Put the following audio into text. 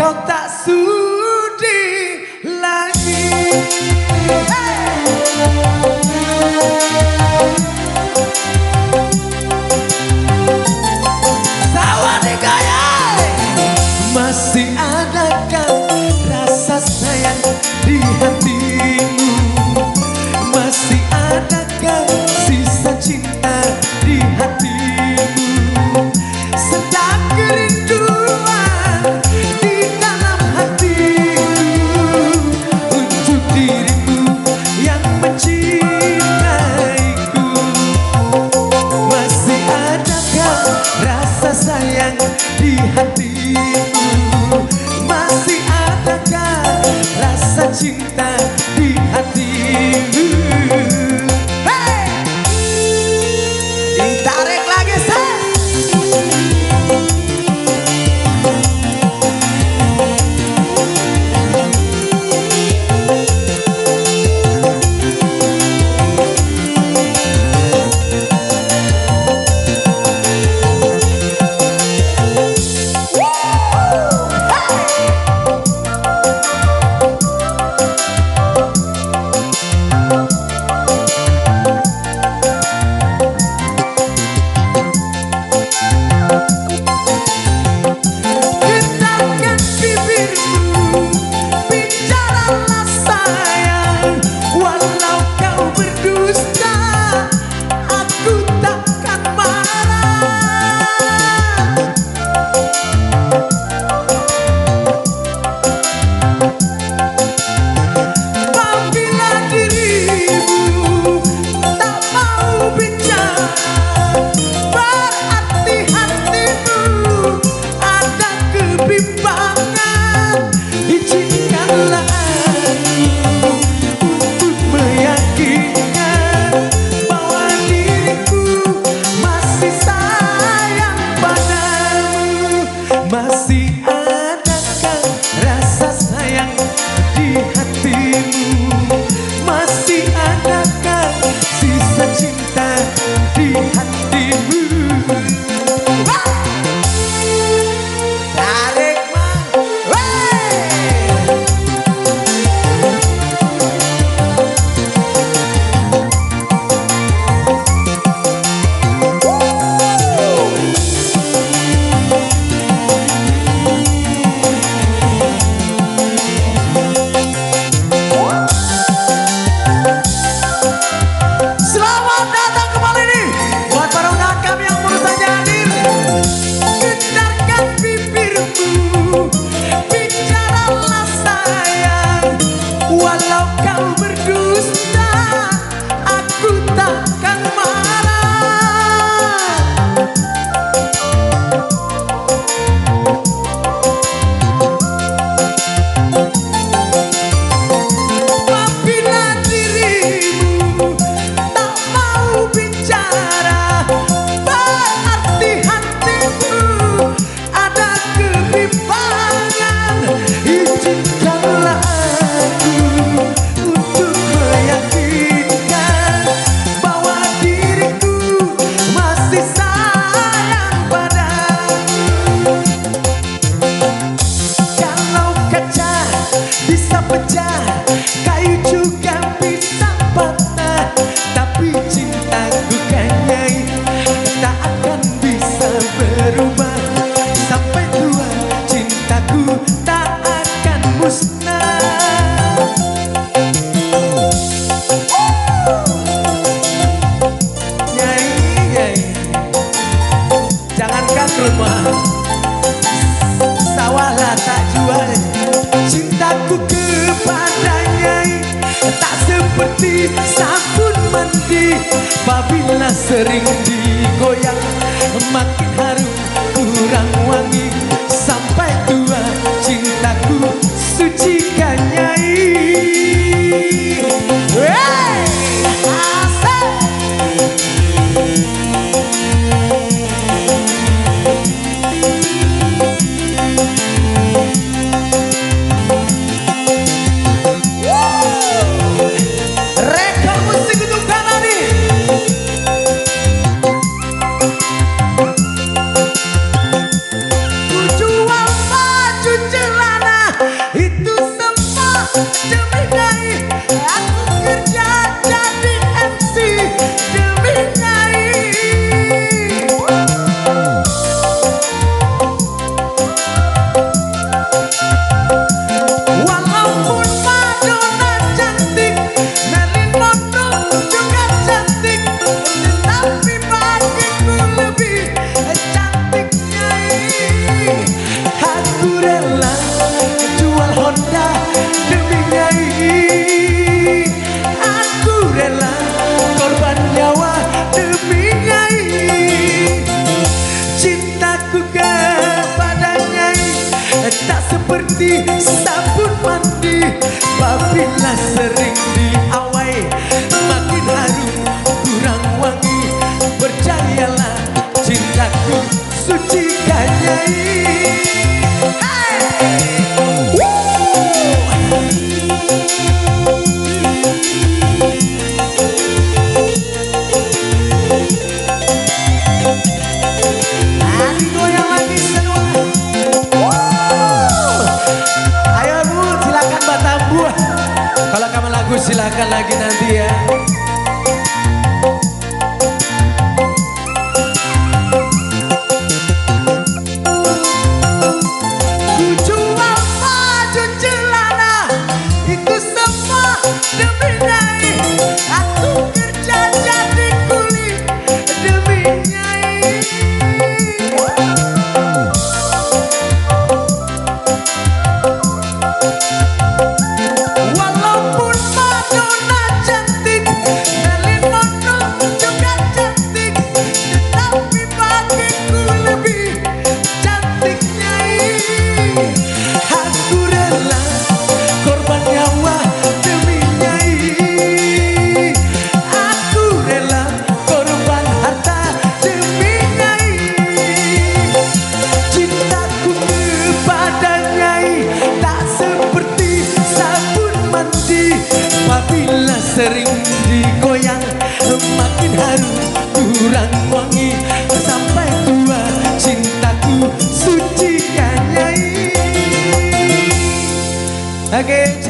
kau tak sudi lagi. Sawadikaya. Masih adakah rasa sayang di hatimu? Masih adakah sisa cinta di hatimu? Sedang kerinduan di dalam hatiku untuk dirimu yang mencintaiku. Masih adakah rasa sayang di hatimu? Masih adakah rasa cinta di hatimu? Hey! Ditarik lagi, say! Masih adakah rasa sayang di hatimu? Masih adakah sisa cinta di hatimu? Tarik sawahlah tak jual cintaku kepadanya, tak seperti sabun mandi. Apabila sering digoyang makin harum kurang wangi. Sampai tua cintaku sucikan nyai. Hey, asik. tak seperti sabun mandi. Apabila sering diawai makin harum kurang wangi. Percayalah cintaku suci kanyai. Kalau kamu lagu silakan lagi nanti ya. Tujuh baju celana itu semua demi nyai. Aku kerja jadi kuli demi nyai. Apabila sering digoyang makin harum kurang wangi. Sampai tua cintaku suci kanyai. Oke.